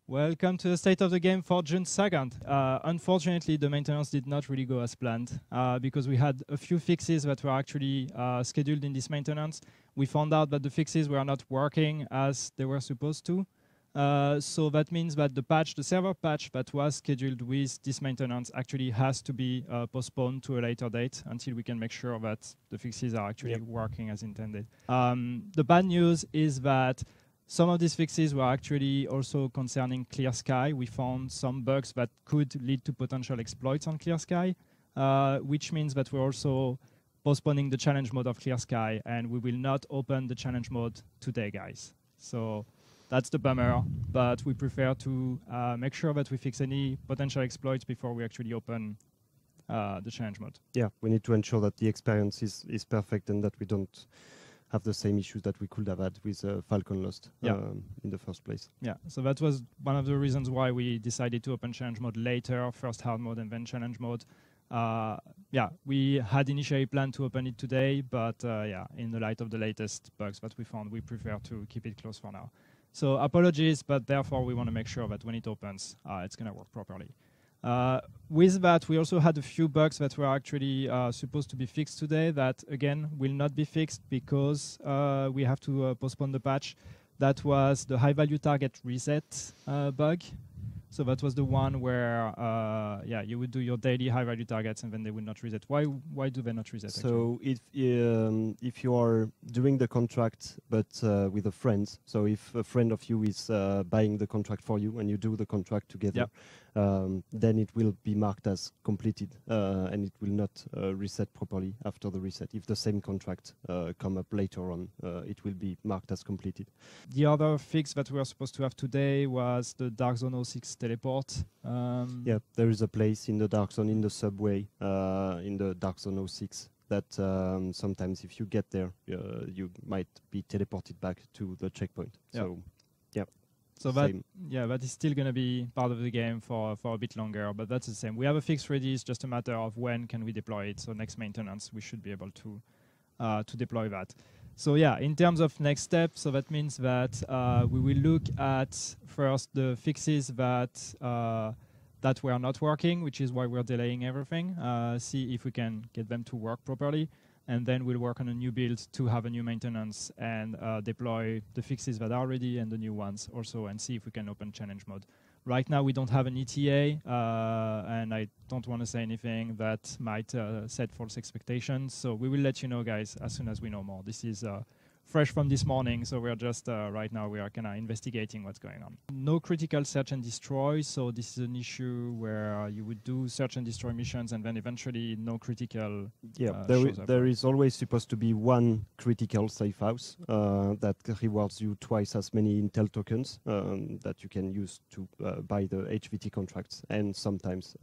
Welcome to the state of the game for June 2nd. Unfortunately, the maintenance did not really go as planned because we had a few fixes that were actually scheduled in this maintenance. We found out that the fixes were not working as they were supposed to. So that means that the server patch that was scheduled with this maintenance actually has to be postponed to a later date until we can make sure that the fixes are actually working as intended. The bad news is that some of these fixes were actually also concerning Clear Sky. We found some bugs that could lead to potential exploits on Clear Sky, which means that we're also postponing the challenge mode of Clear Sky, and we will not open the challenge mode today, guys. So that's the bummer, but we prefer to make sure that we fix any potential exploits before we actually open the challenge mode. Yeah, we need to ensure that the experience is perfect and that we don't have the same issues that we could have had with Falcon Lost in the first place. Yeah, so that was one of the reasons why we decided to open challenge mode later, first hard mode and then challenge mode. Yeah, we had initially planned to open it today, but yeah, in the light of the latest bugs that we found, we prefer to keep it closed for now. So apologies, but therefore we want to make sure that when it opens, it's going to work properly. With that, we also had a few bugs that were actually supposed to be fixed today that, again, will not be fixed because we have to postpone the patch. That was the high-value target reset bug. So that was the one where, yeah, you would do your daily high-value targets and then they would not reset. Why do they not reset? So if you are doing the contract but with a friend, so if a friend of you is buying the contract for you and you do the contract together, then it will be marked as completed and it will not reset properly after the reset. If the same contract come up later on, it will be marked as completed. The other fix that we were supposed to have today was the Dark Zone 06 teleport. Yeah, there is a place in the Dark Zone, in the subway, in the Dark Zone 06, that sometimes if you get there, you might be teleported back to the checkpoint. So, yeah. So that, yeah, that is still going to be part of the game for a bit longer, but that's the same. We have a fix ready. It's just a matter of when can we deploy it. So next maintenance, we should be able to deploy that. So yeah, in terms of next steps, so that means that we will look at first the fixes that that were not working, which is why we're delaying everything. See if we can get them to work properly. And then we'll work on a new build to have a new maintenance and deploy the fixes that are ready and the new ones also, and see if we can open challenge mode. Right now we don't have an ETA, and I don't want to say anything that might set false expectations. So we will let you know, guys, as soon as we know more. This is fresh from this morning, so we're just right now we are kind of investigating what's going on. No critical search and destroy, so this is an issue where you would do search and destroy missions and then eventually no critical. Yeah, there is always supposed to be one critical safe house that rewards you twice as many Intel tokens that you can use to buy the HVT contracts, and sometimes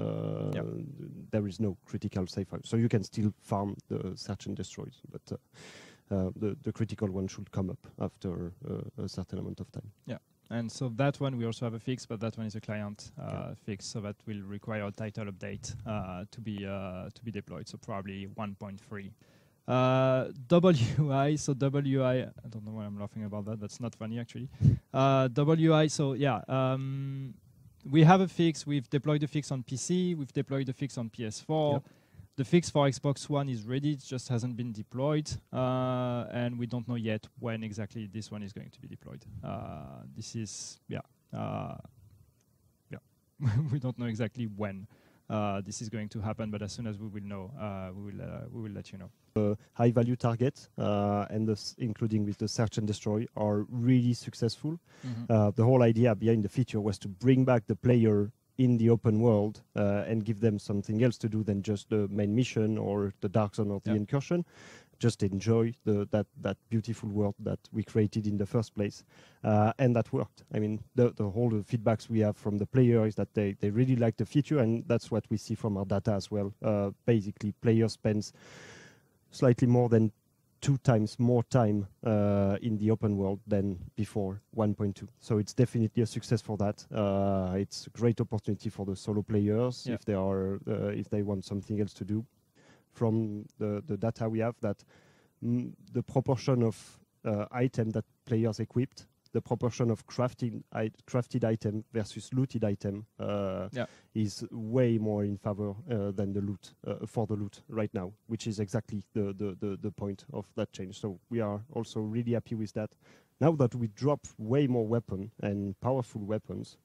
there is no critical safe house, so you can still farm the search and destroys, but the critical one should come up after a certain amount of time. Yeah, and so that one we also have a fix, but that one is a client fix, so that will require a title update to be deployed. So probably 1.3. WI, so WI, I don't know why I'm laughing about that. That's not funny actually. WI, so yeah, we have a fix. We've deployed the fix on PC. We've deployed the fix on PS4. Yep. The fix for Xbox One is ready, it just hasn't been deployed, and we don't know yet when exactly this one is going to be deployed. This is, we don't know exactly when this is going to happen, but as soon as we will know, we will let you know. High-value targets, and including with the search and destroy, are really successful. The whole idea behind the feature was to bring back the player in the open world and give them something else to do than just the main mission or the Dark Zone or the Incursion. Just enjoy that beautiful world that we created in the first place. And that worked. I mean, the whole feedbacks we have from the player is that they really like the feature, and that's what we see from our data as well. Basically, player spends slightly more than 2 times more time in the open world than before 1.2. So it's definitely a success for that. It's a great opportunity for the solo players if they want something else to do. From the data we have, that the proportion of item that players equipped the proportion of crafted item versus looted item is way more in favor than the loot for the loot right now, which is exactly the point of that change. So we are also really happy with that. Now that we drop way more weapon and powerful weapons,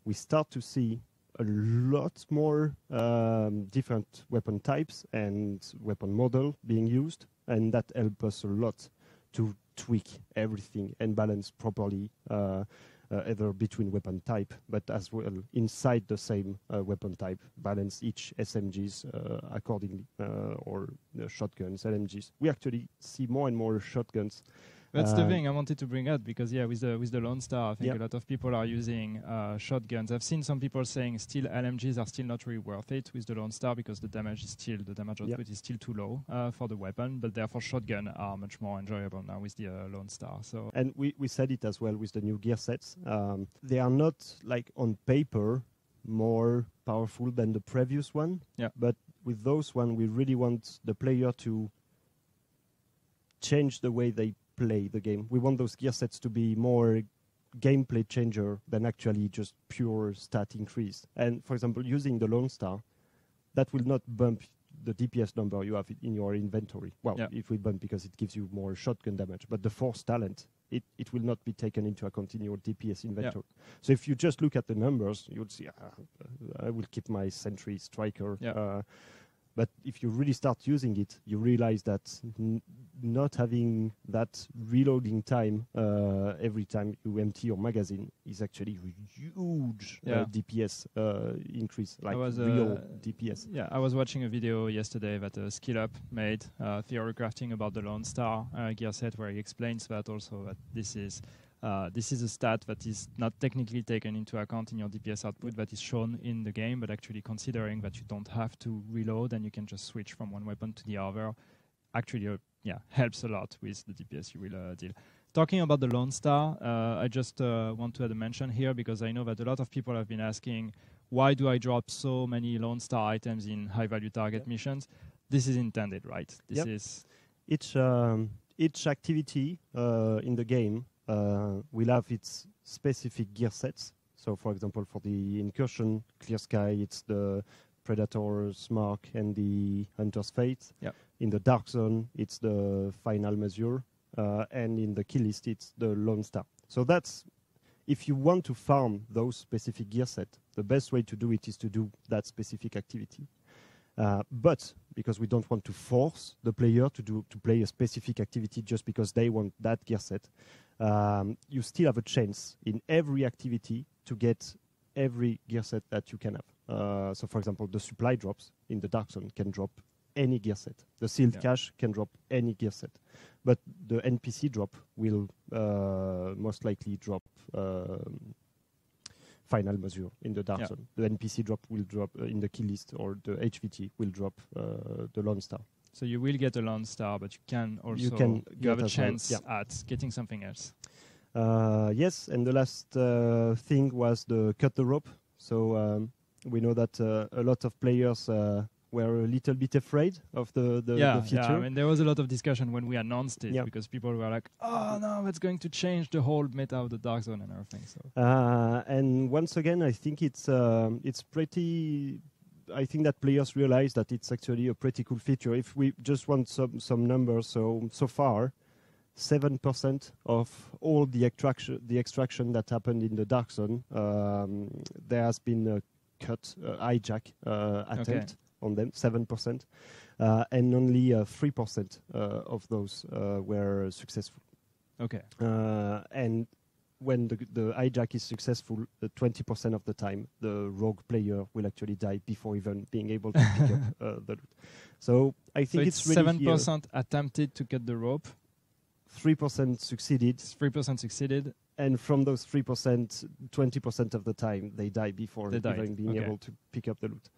we start to see a lot more different weapon types and weapon model being used, and that helps us a lot to tweak everything and balance properly, either between weapon type, but as well inside the same weapon type, balance each SMGs accordingly, or shotguns, LMGs. We actually see more and more shotguns. That's the thing I wanted to bring up, because with the Lone Star, I think a lot of people are using shotguns. I've seen some people saying still LMGs are still not really worth it with the Lone Star, because the damage output is still too low for the weapon, but therefore shotgun are much more enjoyable now with the Lone Star. So, and we said it as well with the new gear sets. They are not like on paper more powerful than the previous one, but with those one we really want the player to change the way they play the game. We want those gear sets to be more gameplay changer than actually just pure stat increase. And for example, using the Lone Star, that will not bump the DPS number you have in your inventory. Well, it will bump because it gives you more shotgun damage, but the force talent, it will not be taken into account in your DPS inventory. So if you just look at the numbers, you'll see, I will keep my sentry striker. But if you really start using it, you realize that not having that reloading time every time you empty your magazine is actually a huge DPS increase, like real DPS. Yeah, I was watching a video yesterday that Skill Up made, Theory Crafting, about the Lone Star gear set, where he explains that also that this is a stat that is not technically taken into account in your DPS output, that is shown in the game, but actually considering that you don't have to reload and you can just switch from one weapon to the other, actually helps a lot with the DPS you will deal. Talking about the Lone Star, I just want to add a mention here, because I know that a lot of people have been asking, why do I drop so many Lone Star items in high-value target missions? This is intended, right? This is each activity in the game will have its specific gear sets. So, for example, for the Incursion, Clear Sky, it's the Predator's Mark and the Hunter's Fate. In the Dark Zone, it's the Final Measure. And in the Kill List, it's the Lone Star. So that's, if you want to farm those specific gear sets, the best way to do it is to do that specific activity. But because we don't want to force the player to play a specific activity just because they want that gear set, you still have a chance in every activity to get every gear set that you can have. So, for example, the supply drops in the Dark Zone can drop any gear set. The sealed cache can drop any gear set. But the NPC drop will most likely drop Final Measure in the Dark Zone. The NPC drop will drop in the Kill List, or the HVT will drop the Lone Star. So you will get a Lone Star, but you can also you have a chance at getting something else. Yes, and the last thing was the cut the rope. So we know that a lot of players were a little bit afraid of the feature. Yeah, I mean, there was a lot of discussion when we announced it, because people were like, oh no, it's going to change the whole meta of the Dark Zone and everything. So and once again, I think it's pretty... I think that players realize that it's actually a pretty cool feature. If we just want some numbers, so far, 7% of all the extraction that happened in the Dark Zone, there has been a hijack attempt on them, 7%, and only 3% of those were successful. And when the hijack is successful, 20% of the time, the rogue player will actually die before even being able to pick up the loot. So I think it's really 7% attempted to cut the rope. 3% succeeded. 3% succeeded. And from those 3%, 20% of the time, they die before even being able to pick up the loot.